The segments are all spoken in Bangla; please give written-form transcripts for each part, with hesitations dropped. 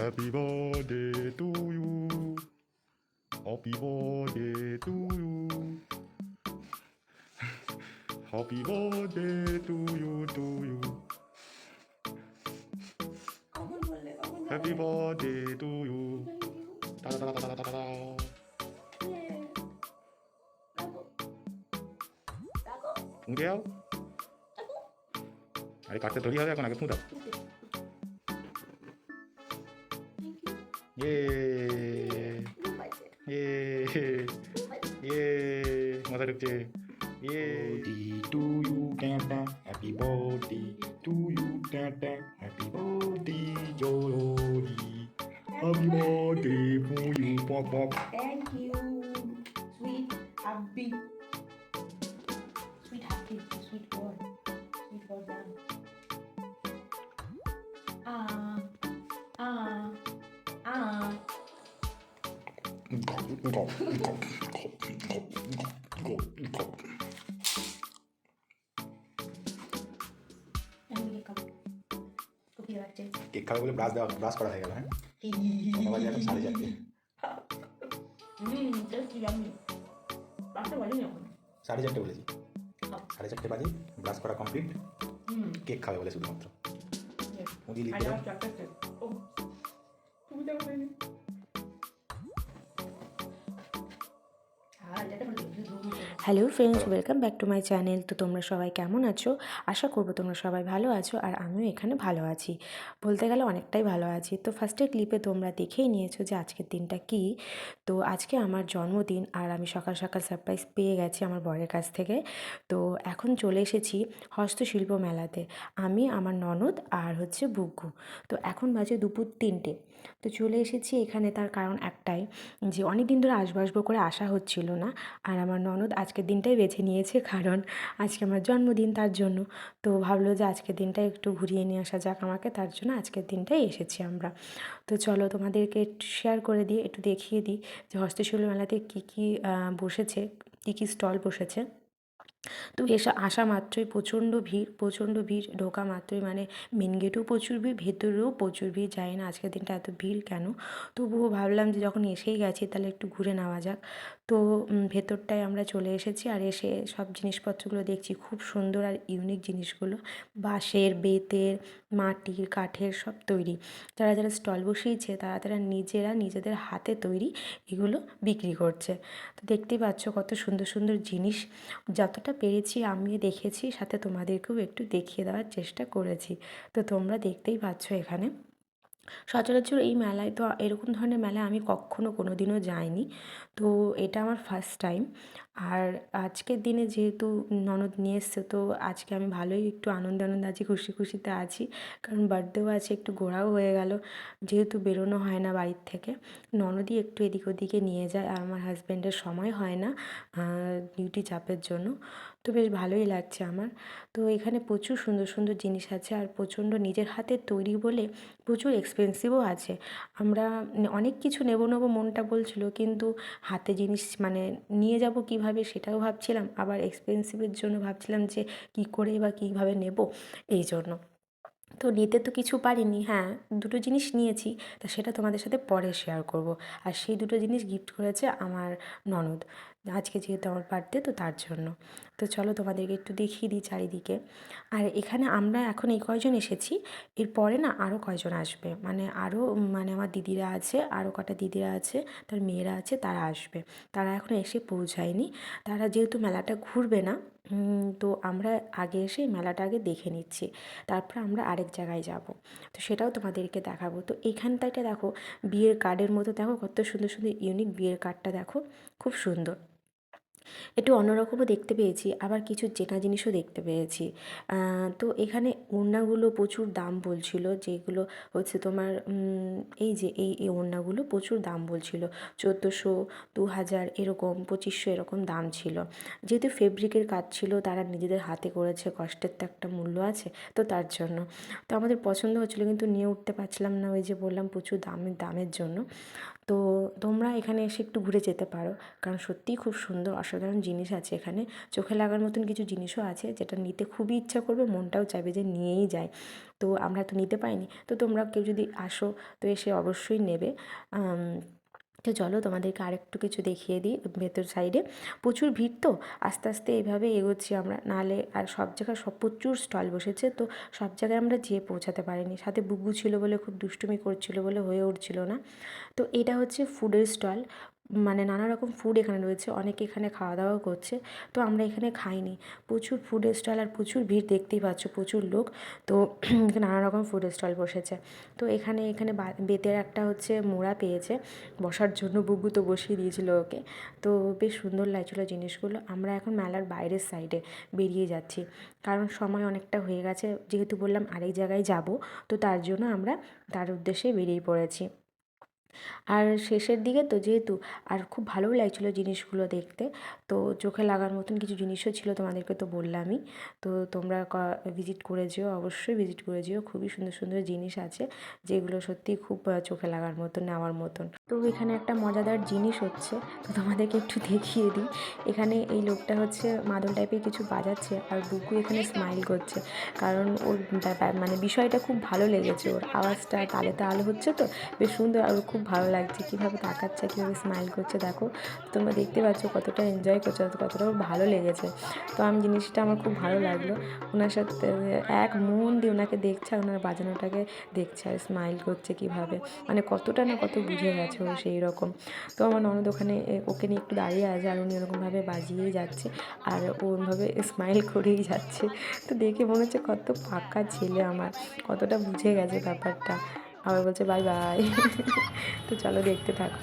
Happy birthday to you. Happy birthday to you. Happy birthday to you, to you. Happy birthday to you. Da da da da da da da. ফুঁকে যাও। আরে কাটতে তৈরি হবে এখন, আগে ফুঁ দাও। ইয়ে ইয়ে ইয়ে মাথা ঢুকছে। ইয়ে to you Tata, happy birthday to you Tata, happy birthday Jolly, happy birthday to you pop pop. Thank you, sweet hubby. Sweet hubby, sweet boy. Sweet boy down. Cake খাবে বলে ব্রাশ করা হয়ে গেল। হ্যাঁ, কটা বাজে এখন? 4:30। সাড়ে চারটে বলেছি, 4:30 বাজে। ব্রাশ করা কমপ্লিট, কেক খাবে বলে শুধুমাত্র। মুদি লিখে দাও। Hello friends, welcome back to my channel. তো তোমরা সবাই কেমন আছো? আশা করবো তোমরা সবাই ভালো আছো, আর আমিও এখানে ভালো আছি, বলতে গেলে অনেকটাই ভালো আছি। তো ফার্স্টের ক্লিপে তোমরা দেখেই নিয়েছো যে আজকের দিনটা কি। তো আজকে আমার জন্মদিন, আর আমি সকাল সকাল সারপ্রাইজ পেয়ে গেছি আমার বরের কাছ থেকে। তো এখন চলে এসেছি হস্তশিল্প মেলাতে, আমি, আমার ননদ আর হচ্ছে বুগ্গু। তো এখন বাজে দুপুর 3টে। তো চলে এসেছি এখানে, তার কারণ একটাই, যে অনেক দিন ধরে আসবো করে আসা হচ্ছিল না। আর আমার ননদ আজকের দিনটাই বেছে নিয়েছে, কারণ আজকে আমার জন্মদিন, তার জন্য। তো ভাবলো যে আজকের দিনটা একটু ঘুরিয়ে নিয়ে আসা যাক আমাকে, তার জন্য আজকের দিনটাই এসেছি আমরা। তো চলো তোমাদেরকে একটু শেয়ার করে দিই, একটু দেখিয়ে দিই যে হস্তশিল্প মেলাতে কী কী বসেছে, কী কী স্টল বসেছে। তো আসা মাত্রই প্রচণ্ড ভিড়, ঢোকা মাত্রই মানে মেন গেটেও প্রচুর ভিড়, ভেতরেও প্রচুর ভিড়। জানি না আজকের দিনটা এত ভিড় কেন, তবুও ভাবলাম যে যখন এসেই গেছি তাহলে একটু ঘুরে নেওয়া যাক। তো ভেতরটায় আমরা চলে এসেছি, আর এসে সব জিনিসপত্রগুলো দেখছি, খুব সুন্দর আর ইউনিক জিনিসগুলো, বাঁশের, বেতের, মাটির, কাঠের সব তৈরি। যারা যারা স্টল বসিয়েছে তারা তারা নিজেদের হাতে তৈরি এগুলো বিক্রি করছে। তো দেখতেই পাচ্ছ কত সুন্দর সুন্দর জিনিস। যতটা পেরেছি আমি দেখেছি, সাথে তোমাদেরকেও একটু দেখিয়ে দেওয়ার চেষ্টা করেছি। তো তোমরা দেখতেই পাচ্ছ এখানে। সচরাচর এই মেলায়, তো এরকম ধরনের মেলায় আমি কখনো কোনো দিনও যাইনি। তো এটা আমার ফার্স্ট টাইম। আর আজকের দিনে যেহেতু ননদ নিয়ে এসছে, তো আজকে আমি ভালোই একটু আনন্দে আছি, খুশিতে আছি। কারণ বার্থডেও আছে, একটু ঘোরাও হয়ে গেল, যেহেতু বেরোনো হয় না বাড়ির থেকে। ননদই একটু এদিক ওদিকে নিয়ে যায়, আর আমার হাজব্যান্ডের সময় হয় না ডিউটি চাপের জন্য। তো বেশ ভালোই লাগছে আমার। তো এখানে প্রচুর সুন্দর সুন্দর জিনিস আছে, আর প্রচণ্ড নিজের হাতের তৈরি বলে প্রচুর এক্সপেন্সিভও আছে। আমরা অনেক কিছু নেবো মনটা বলছিল, কিন্তু হাতে জিনিস মানে নিয়ে যাব কীভাবে সেটাও ভাবছিলাম, আবার এক্সপেন্সিভের জন্য ভাবছিলাম যে কী করে বা কীভাবে নেব, এই জন্য। তো নিতে তো কিছু পারিনি, হ্যাঁ দুটো জিনিস নিয়েছি, তা সেটা তোমাদের সাথে পরে শেয়ার করব। আর সেই দুটো জিনিস গিফট করেছে আমার ননদ, আজকে যেহেতু আমার বার্থডে, তো তার জন্য। তো চলো তোমাদেরকে একটু দেখিয়ে দিই চারিদিকে। আর এখানে আমরা এখন এই কয়জন এসেছি, এরপরে না আরও কয়জন আসবে, মানে আরও মানে আমার দিদিরা আছে, আরও কটা দিদিরা আছে, তার মেয়েরা আছে, তারা আসবে। তারা এখনও এসে পৌঁছায়নি। তারা যেহেতু মেলাটা ঘুরবে না, তো আমরা আগে এসে মেলাটা আগে দেখে নিচ্ছি, তারপর আমরা আরেক জায়গায় যাব। তো সেটাও তোমাদেরকে দেখাবো। তো এইখানটাতে দেখো বিয়ের কার্ডের মতো, দেখো কত সুন্দর সুন্দর ইউনিক বিয়ের কার্ডটা, দেখো খুব সুন্দর। একটু অন্যরকমও দেখতে পেয়েছি, আবার কিছু চেনা জিনিসও দেখতে পেয়েছি। তো এখানে ওড়নাগুলো প্রচুর দাম বলছিল, যেগুলো হচ্ছে তোমার এই যে এই ওড়নাগুলো প্রচুর দাম বলছিল, 1400, 2000 এরকম, 2500 এরকম দাম ছিল। যেহেতু ফেব্রিকের কাজ ছিল, তারা নিজেদের হাতে করেছে, কষ্টের তো একটা মূল্য আছে, তো তার জন্য। তো আমাদের পছন্দ হচ্ছিলো, কিন্তু নিয়ে উঠতে পারছিলাম না, ওই যে বললাম প্রচুর দামের জন্য। তো তোমরা এখানে এসে একটু ঘুরে যেতে পারো, কারণ সত্যিই খুব সুন্দর অসাধারণ জিনিস আছে এখানে। চোখে লাগার মতন কিছু জিনিসও আছে যেটা নিতে খুবই ইচ্ছা করবে, মনটাও চাইবে যে নিয়েই যায়। তো আমরা তো নিতে পাইনি, তো তোমরা কেউ যদি আসো তো এসে অবশ্যই নেবে। তো চলো তোমাদেরকে আরেকটু কিছু দেখিয়ে দিই ভেতর সাইডে। প্রচুর ভিড় তো, আস্তে আস্তে এইভাবে এগোচ্ছি আমরা, নাহলে আর সব জায়গায় সব প্রচুর স্টল বসেছে, তো সব জায়গায় আমরা যেয়ে পৌঁছাতে পারিনি। সাথে বুবু ছিল বলে খুব দুষ্টুমি করছিল বলে হয়ে উঠছিল না। তো এটা হচ্ছে ফুডের স্টল, মানে নানা রকম ফুড এখানে রয়েছে, অনেকে এখানে খাওয়া দাওয়াও করছে। তো আমরা এখানে খাইনি, প্রচুর ফুডের স্টল আর প্রচুর ভিড়, দেখতেই পাচ্ছ প্রচুর লোক। তো নানা রকম ফুডের স্টল বসেছে। তো এখানে এখানে বেতের একটা হচ্ছে মোড়া পেয়েছে বসার জন্য, বুবু তো বসিয়ে দিয়েছিল ওকে। তো বেশ সুন্দর লাগছিলো জিনিসগুলো। আমরা এখন মেলার বাইরের সাইডে বেরিয়ে যাচ্ছি, কারণ সময় অনেকটা হয়ে গেছে, যেহেতু বললাম আরেক জায়গায় যাব, তো তার জন্য আমরা তার উদ্দেশ্যে বেরিয়ে পড়েছি। আর শেষের দিকে তো যেহেতু, আর খুব ভালোও লাগছিলো জিনিসগুলো দেখতে। তো চোখে লাগার মতন কিছু জিনিসও ছিল, তোমাদেরকে তো বললামই। তো তোমরা ভিজিট করে যেও, অবশ্যই ভিজিট করে যেও, খুবই সুন্দর সুন্দর জিনিস আছে যেগুলো সত্যিই খুব চোখে লাগার মতন, নেওয়ার মতন। তো এখানে একটা মজাদার জিনিস হচ্ছে, তো তোমাদেরকে একটু দেখিয়ে দিই। এখানে এই লোকটা হচ্ছে মাদল টাইপের কিছু বাজাচ্ছে, আর বুকু এখানে স্মাইল করছে, কারণ ওর মানে বিষয়টা খুব ভালো লেগেছে, ওর আওয়াজটা তালে তালে হচ্ছে তো বেশ সুন্দর, আর ওর খুব ভালো লাগছে কীভাবে তাকাচ্ছে, কীভাবে স্মাইল করছে দেখো। তোমরা দেখতে পাচ্ছ কতটা এনজয় করছে, কতটা ওর ভালো লেগেছে। তো আমি জিনিসটা আমার খুব ভালো লাগলো, ওনার সাথে এক মন দিয়ে ওনাকে দেখছে, আর ওনার বাজানোটাকে দেখছে আর স্মাইল করছে কীভাবে, মানে কতটা না কত বুঝে গেছে ও সেই রকম। তো আমার ননদ ওখানে ওকে নিয়ে একটু দাঁড়িয়ে আছে, আর উনি ওরকমভাবে বাজিয়েই যাচ্ছে, আর ও ওরমভাবে স্মাইল করেই যাচ্ছে। তো দেখে মনে হচ্ছে কত পাক্কা ছেলে আমার, কতটা বুঝে গেছে ব্যাপারটা। আবার বলছে বাই বাই। তো চলো দেখতে থাকো।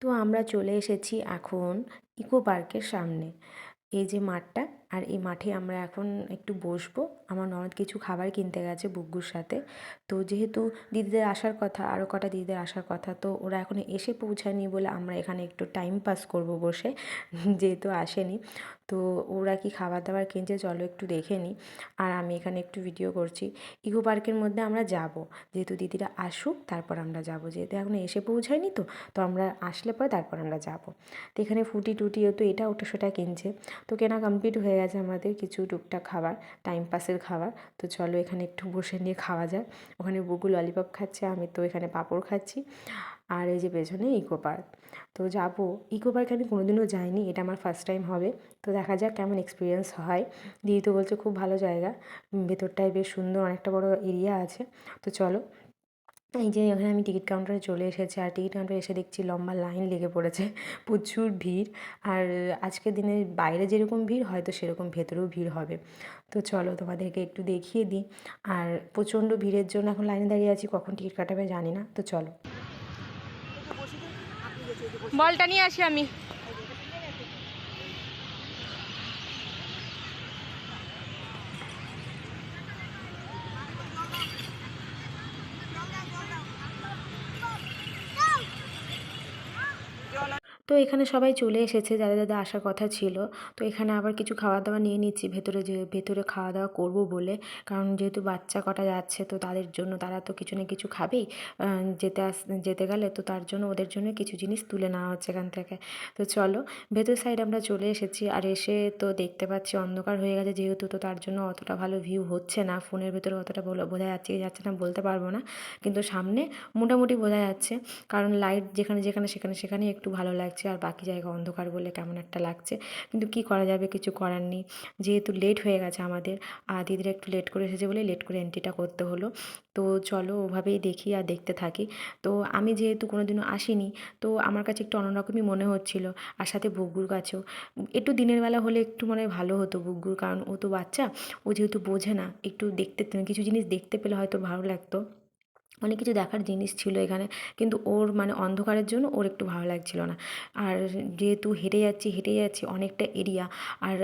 তো আমরা চলে এসেছি এখন ইকো পার্কের সামনে, এই যে মাঠটা, আর এই মাঠে আমরা এখন একটু বসবো। আমার ননদ কিছু খাবার কিনতে গেছে বুগ্গুর সাথে। তো যেহেতু দিদিদের আসার কথা, আরও কটা দিদিদের আসার কথা, তো ওরা এখনও এসে পৌঁছায়নি বলে আমরা এখানে একটু টাইম পাস করব বসে, যেহেতু আসেনি। তো ওরা কি খাবার দাবার কিনছে চলো একটু দেখে নিই, আর আমি এখানে একটু ভিডিও করছি। ইকো পার্কের মধ্যে আমরা যাব, যেহেতু দিদিরা আসুক তারপর আমরা যাব, যেহেতু এখনও এসে পৌঁছায়নি, তো আমরা আসলে পরে তারপর আমরা যাব। তো এখানে ফুটি টুটিও তো এটা ওটা সেটা কিনছে। তো কেনা কমপ্লিট হয়ে গেছে আমাদের, কিছু টুকটাক খাবার, টাইম পাসের খাবার। তো চলো এখানে একটু বসে নিয়ে খাওয়া যাক। ওখানে বুগু ললিপপ খাচ্ছে, আমি তো এখানে পাঁপড় খাচ্ছি। আর এই যে পেছনে ইকো পার্ক। তো যাবো, ইকো পার্কে আমি কোনোদিনও যাইনি, এটা আমার ফার্স্ট টাইম হবে। তো দেখা যাক কেমন এক্সপিরিয়েন্স হয়। দিদি তো বলছে খুব ভালো জায়গা, ভেতরটায় বেশ সুন্দর, অনেকটা বড় এরিয়া আছে। তো চলো, এই যে এখানে আমি টিকিট কাউন্টারে চলে এসেছি, আর টিকিট কাউন্টারে এসে দেখছি লম্বা লাইন লেগে পড়েছে, প্রচুর ভিড়। আর আজকের দিনে বাইরে যেরকম ভিড় হয়তো সেরকম ভেতরেও ভিড় হবে। তো চলো তোমাদেরকে একটু দেখিয়ে দিই। আর প্রচণ্ড ভিড়ের জন্য এখন লাইনে দাঁড়িয়ে আছি, কখন টিকিট কাটাবে জানি না। তো চলো, বলটা নিয়ে আসি আমি। তো এখানে সবাই চলে এসেছে যাদের যাদের আসার কথা ছিল। তো এখানে আবার কিছু খাবার দাবার নিয়ে নিচ্ছি ভেতরে, যে ভেতরে খাওয়া দাওয়া করবো বলে, কারণ যেহেতু বাচ্চা কটা যাচ্ছে তো তাদের জন্য, তারা তো কিছু না কিছু খাবেই যেতে গেলে, তো তার জন্য ওদের জন্য কিছু জিনিস তুলে নেওয়া হচ্ছে এখান থেকে। তো চলো, ভেতর সাইড আমরা চলে এসেছি, আর এসে তো দেখতে পাচ্ছি অন্ধকার হয়ে গেছে যেহেতু, তো তার জন্য অতটা ভালো ভিউ হচ্ছে না, ফোনের ভেতরে অতটা বোঝা যাচ্ছে কি যাচ্ছে না বলতে পারবো না, কিন্তু সামনে মোটামুটি বোঝা যাচ্ছে, কারণ লাইট যেখানে যেখানে সেখানে সেখানে একটু ভালো লাগছে, আর বাকি জায়গা অন্ধকার বলে কেমন একটা লাগছে। কিন্তু কি করা যাবে, কিছু করার নেই, যেহেতু লেট হয়ে গেছে আমাদের, আর দিদিরা একটু লেট করে এসেছে বলে লেট করে এন্ট্রিটা করতে হলো। তো চলো ওভাবেই দেখি আর দেখতে থাকি। তো আমি যেহেতু কোনোদিনও আসিনি, তো আমার কাছে একটু অন্যরকমই মনে হচ্ছিলো, আর সাথে বুগ্গুর কাছেও একটু দিনের বেলা হলে একটু মনে হয় ভালো হতো বুগ্গুর, কারণ ও তো বাচ্চা, ও যেহেতু বোঝে না, একটু দেখতে কিছু জিনিস দেখতে পেলে হয়তো ভালো লাগতো। অনেক কিছু দেখার জিনিস ছিল এখানে, কিন্তু ওর মানে অন্ধকারের জন্য ওর একটু ভালো লাগছিল না। আর যেহেতু হেঁটে যাচ্ছি অনেকটা এরিয়া, আর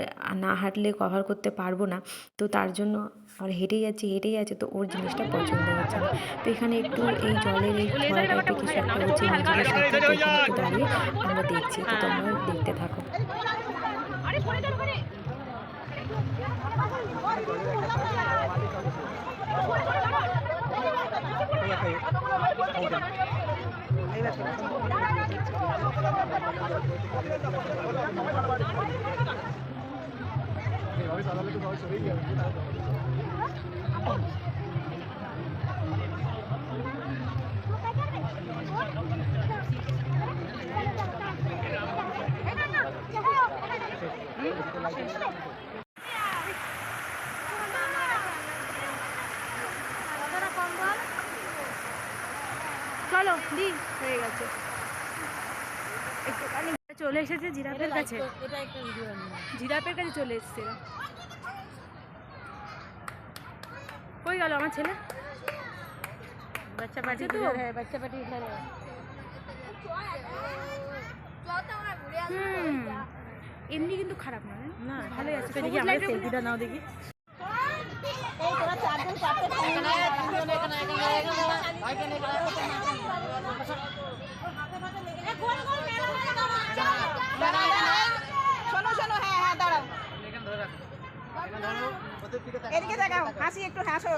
না হাঁটলে কভার করতে পারবো না, তো তার জন্য আর হেঁটেই যাচ্ছে, তো ওর জিনিসটা পছন্দ হচ্ছে না। তো এখানে একটু এই জলের এই ফোয়ারা টাইপের কিছু একটা হচ্ছে নিজেদের সাথে, তো এখানে একটু দাঁড়িয়ে আমরা দেখছি, তো তোমরা দেখতে থাকো। চলো দি হয়ে গেছে। একটুখানি চলে এসেছে জিরাফের কাছে, জিরাফের কাছে চলে এসেছে এরা। কই গেল আমার ছেলে? বাচ্চা পাটি তো, বাচ্চা পাটি এমনি কিন্তু খারাপ না, না ভালোই আছে। সেলফিটা নাও দেখি। শোনো, হ্যাঁ দাঁড়াও, এদিকে দেখাও, হাসি একটু হাসো।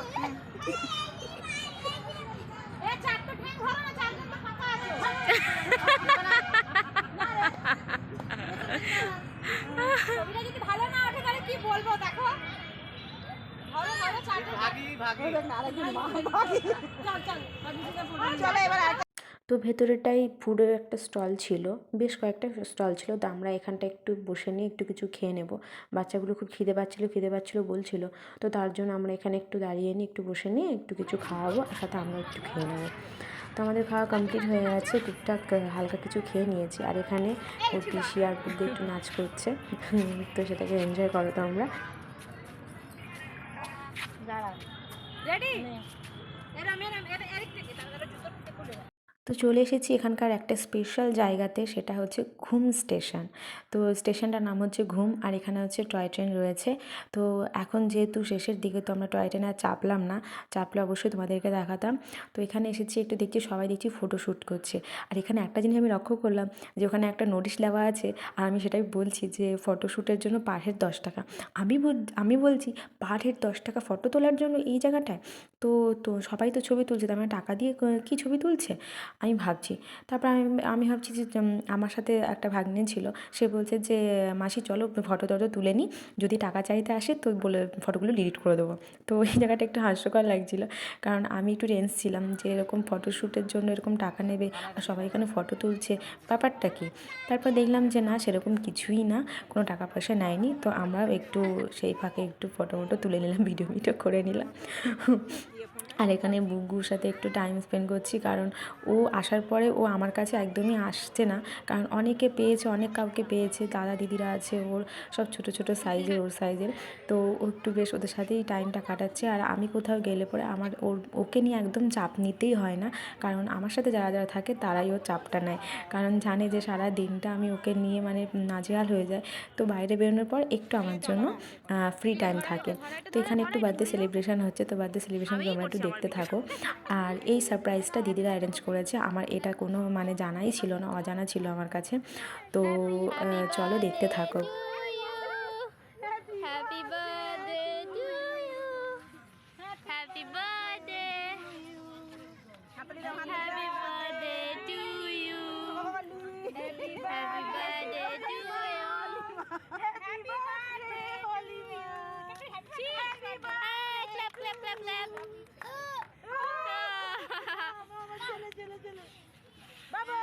ভালো না ওঠে তাহলে কি বলবো, দেখো চলো এবার। তো ভেতরেটাই ফুডের একটা স্টল ছিল, বেশ কয়েকটা স্টল ছিল, তো আমরা এখানটা একটু বসে নিয়ে একটু কিছু খেয়ে নেব। বাচ্চাগুলো খুব খিদে পাচ্ছিলো বলছিল, তো তার জন্য আমরা এখানে একটু দাঁড়িয়ে নিয়ে একটু বসে নিয়ে একটু কিছু খাওয়াবো, আর সাথে আমরা একটু খেয়ে নেবো। তো আমাদের খাওয়া কমপ্লিট হয়ে গেছে, টুকটাক হালকা কিছু খেয়ে নিয়েছি। আর এখানে ওর পিসি আর বুদ্ধি একটু নাচ করছে, তো সেটাকে এনজয় করো তোমরা। তো চলে এসেছি এখানকার একটা স্পেশাল জায়গাতে, সেটা হচ্ছে ঘুম স্টেশন। তো স্টেশনটার নাম হচ্ছে ঘুম, আর এখানে হচ্ছে টয় ট্রেন রয়েছে। তো এখন যেহেতু শেষের দিকে, তো আমরা টয় ট্রেনে আর চাপলাম না, চাপলে অবশ্যই তোমাদেরকে দেখাতাম। তো এখানে এসেছি, একটু দেখছি সবাই ফটোশ্যুট করছে। আর এখানে একটা জিনিস আমি লক্ষ্য করলাম, যে ওখানে একটা নোটিশ দেওয়া আছে, আর আমি সেটাই বলছি যে ফটোশ্যুটের জন্য পার হেড 10 টাকা। আমি বলছি পার হেড 10 টাকা ফটো তোলার জন্য এই জায়গাটায়? তো তো সবাই তো ছবি তুলছে, তার মানে টাকা দিয়ে কি ছবি তুলছে আমি ভাবছি। তারপর আমি ভাবছি যে আমার সাথে একটা ভাগ্নে ছিল, সে বলছে যে মাসি চলো ফটো তুলে নিই, যদি টাকা চাইতে আসে তো বলে ফটোগুলো ডিলিট করে দেবো। তো ওই জায়গাটা একটু হাস্যকর লাগছিলো, কারণ আমি একটু টেন্স ছিলাম যে এরকম ফটোশ্যুটের জন্য এরকম টাকা নেবে, আর সবাই এখানে ফটো তুলছে, ব্যাপারটা কী। তারপর দেখলাম যে না, সেরকম কিছুই না, কোনো টাকা পয়সা নেয়নি। তো আমরাও একটু সেই ফাঁকে একটু ফটো তুলে নিলাম, ভিডিও করে নিলাম। আর এখানে বুগুর সাথে একটু টাইম স্পেন্ড করছি, কারণ ও আসার পরে ও আমার কাছে একদমই আসছে না, কারণ অনেক কাউকে পেয়েছে, দাদা দিদিরা আছে ওর, সব ছোট সাইজের, ওর সাইজের। তো ও একটু বেশ ওদের সাথেই টাইমটা কাটাচ্ছে। আর আমি কোথাও গেলে পরে আমার ওকে নিয়ে একদম চাপ নিতেই হয় না, কারণ আমার সাথে যারা থাকে তারাই ওর চাপটা নেয়, কারণ জানে যে সারা দিনটা আমি ওকে নিয়ে মানে নাজেহাল হয়ে যায়। তো বাইরে বেরোনোর পর একটু আমার জন্য ফ্রি টাইম থাকে। তো এখানে একটু বার্থডে সেলিব্রেশন হচ্ছে, তো বার্থডে সেলিব্রেশন তোমরা একটু দেখতে থাকো। আর এই সারপ্রাইজটা দিদিরা অ্যারেঞ্জ করেছে, আমার এটা কোনো মানে জানাই ছিল না, অজানা ছিল আমার কাছে। তো চলো দেখতে থাকো। Happy birthday to you, happy birthday, happy birthday to you, happy birthday to you, happy birthday Halima, clap clap clap clap. চলো বাবা,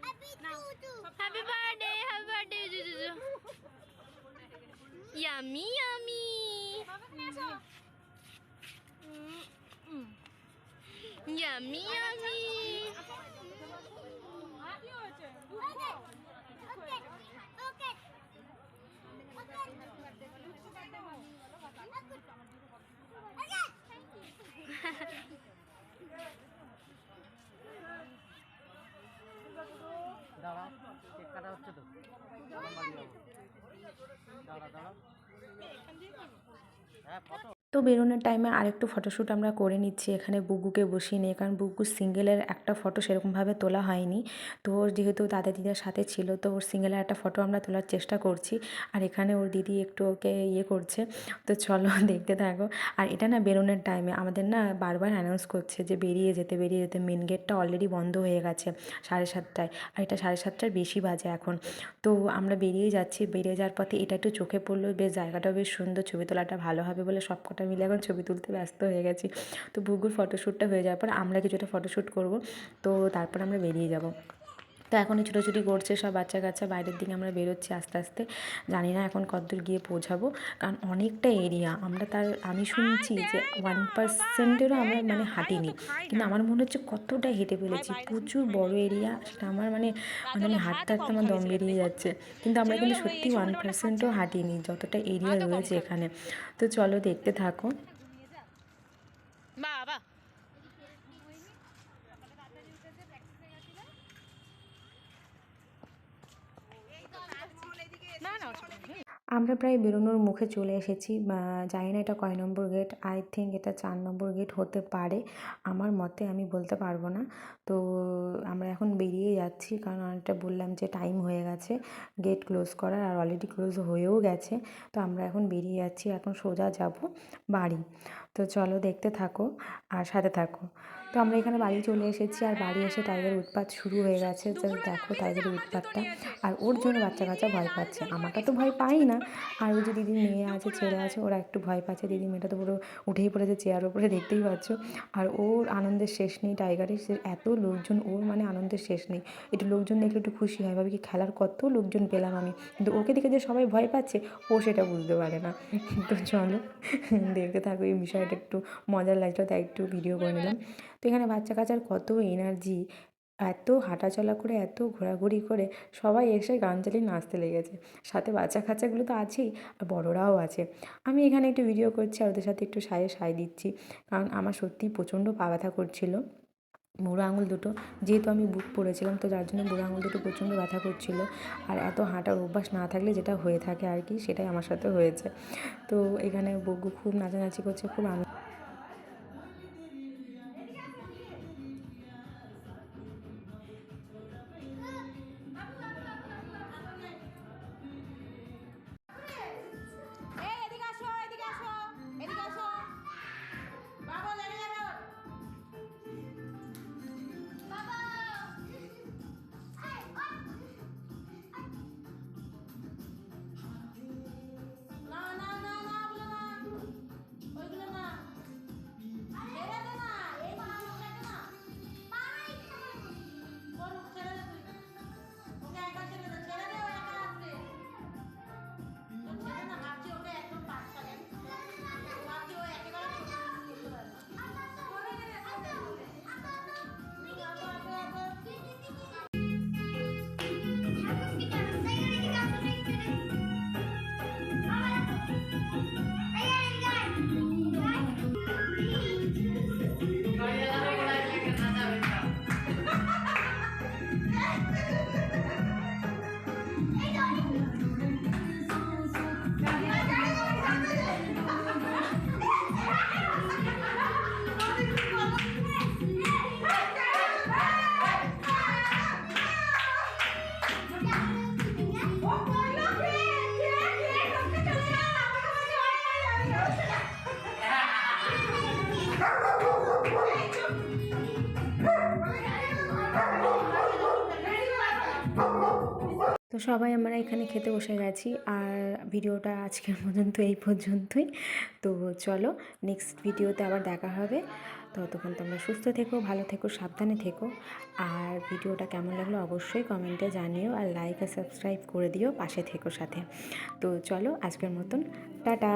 happy birthday, happy birthday. Yummy yummy, yummy yummy. দাঁড়া, কেক কাটা হচ্ছে তো, এখন বাড়ি যাবো। দাঁড়া দাঁড়া, হ্যাঁ ফটো। তো বেরোনোর টাইমে আরেকটু ফটোশ্যুট আমরা করে নিচ্ছি এখানে বুগুকে বসিয়ে নিয়ে, কারণ বুগু সিঙ্গেলের একটা ফটো সেরকমভাবে তোলা হয়নি। তো ওর যেহেতু দাদা দিদার সাথে ছিল, তো ওর সিঙ্গেলের একটা ফটো আমরা তোলার চেষ্টা করছি। আর এখানে ওর দিদি একটু ওকে ইয়ে করছে। তো চলো দেখতে থাকো। আর এটা না বেরোনোর টাইমে আমাদের না বারবার অ্যানাউন্স করছে যে বেরিয়ে যেতে বেরিয়ে যেতে, মেন গেটটা অলরেডি বন্ধ হয়ে গেছে 7:30টায়, আর এটা 7:30টার বেশি বাজে এখন। তো আমরা বেরিয়ে যাচ্ছি, বেরিয়ে যাওয়ার পথে এটা একটু চোখে পড়লো, বেশ জায়গাটাও বেশ সুন্দর, ছবি তোলাটা ভালো হবে বলে সব কটা মিলে এখন ছবি তুলতে ব্যস্ত হয়ে গেছি। তো বুগুর ফটোশ্যুটটা হয়ে যাওয়ার পর আমরা কিছুটা ফটোশ্যুট করব, তো তারপর আমরা বেরিয়ে যাব। তো এখনই ছুটোছুটি করছে সব বাচ্চা কাচ্চা, বাইরের দিকে আমরা বেরোচ্ছি আস্তে আস্তে। জানি না এখন কতদূর গিয়ে পৌঁছাবো, কারণ অনেকটা এরিয়া। আমি শুনছি যে 1%-এরও আমরা মানে হাঁটিনি, কিন্তু আমার মনে হচ্ছে কতটা হেঁটে ফেলেছি। প্রচুর বড় এরিয়া, সেটা আমার মানে আমি হাঁটতে হাঁটতে আমার দম বেরিয়ে যাচ্ছে। কিন্তু আমরা কিন্তু সত্যি 1%ও হাঁটিনি, যতটা এরিয়া রয়েছে এখানে। তো চলো দেখতে থাকো। বাবা না না আমরা প্রায় বেরোনোর মুখে চলে এসেছি। জানি না এটা কয় নম্বর গেট, আই থিঙ্ক এটা 4 নম্বর গেট হতে পারে, আমার মতে আমি বলতে পারবো না। তো আমরা এখন বেরিয়ে যাচ্ছি, কারণ অনেকটা বললাম যে টাইম হয়ে গেছে গেট ক্লোজ করার, আর অলরেডি ক্লোজ হয়েও গেছে। তো আমরা এখন বেরিয়ে যাচ্ছি, এখন সোজা যাব বাড়ি। তো চলো দেখতে থাকো আর সাথে থাকো। তো আমরা এখানে বাড়ি চলে এসেছি, আর বাড়ি এসে টাইগারের উৎপাত শুরু হয়ে গেছে। জাস্ট দেখো টাইগারের উৎপাতটা, আর ওর জন্য বাচ্চা কাচ্চা ভয় পাচ্ছে। আমারটা তো ভয় পাই না, আর ওই যে দিদির মেয়ে আছে ছেলে আছে ওরা একটু ভয় পাচ্ছে। দিদির মেয়েটা তো পুরো উঠেই পড়েছে চেয়ার ওপরে, দেখতেই পাচ্ছ। আর ওর আনন্দের শেষ নেই টাইগারের, সে এত লোকজন, ওর মানে আনন্দের শেষ নেই। একটু লোকজন দেখলে একটু খুশি হয়, ভাবে কি খেলার কত লোকজন পেলাম আমি, কিন্তু ওকে দেখে যে সবাই ভয় পাচ্ছে ও সেটা বুঝতে পারে না। তো চলো দেখতে থাকো, এই বিষয়টা একটু মজার লাগলো তাই একটু ভিডিও করে নিলাম। তো এখানে বাচ্চা কাচ্চার কত এনার্জি, এত হাঁটাচলা করে এত ঘোরাঘুরি করে সবাই এসে গান চালিয়ে নাচতে লেগেছে। সাথে বাচ্চা কাচ্চাগুলো তো আছেই, আর বড়রাও আছে। আমি এখানে একটু ভিডিও করছি আর ওদের সাথে একটু সায় দিচ্ছি, কারণ আমার সত্যিই প্রচণ্ড পা ব্যথা করছিল। বুড়ো আঙুল দুটো, যেহেতু আমি বুট পরেছিলাম তো যার জন্য বুড়ো আঙুল দুটো প্রচণ্ড ব্যথা করছিল। আর এত হাঁটার অভ্যাস না থাকলে যেটা হয়ে থাকে আর কি, সেটাই আমার সাথে হয়েছে। তো এখানে বগ্গু খুব নাচানাচি করছে, খুব আনন্দ। এই এদিকে আসো, এদিকে আসো, এদিকে আসো। বাবা লেগে যাবে ওর। বাবা না না না না বলো না, ওইগুলো না, ছেড়ে দে না, এই মানুষটাকে না ওর ছেড়ে দে, তুই ওকে একা ছেড়ে দে, ছেড়ে দে, ও একা আসবে। ও ছেড়ে না, ভাবছি ওকে একদম পাঁচটা দেন, ভাবছি ও একেবারে করতে পারে না। তো সবাই আমরা এখানে খেতে বসে গেছি, আর ভিডিওটা আজকের মতন তো এই পর্যন্তই। তো চলো নেক্সট ভিডিওতে আবার দেখা হবে। ততক্ষণ তোমরা সুস্থ থেকো, ভালো থেকো, সাবধানে থেকো। আর ভিডিওটা কেমন লাগলো অবশ্যই কমেন্টে জানিও, আর লাইক আর সাবস্ক্রাইব করে দিও, পাশে থেকো সাথে। তো চলো আজকের মতন টাটা।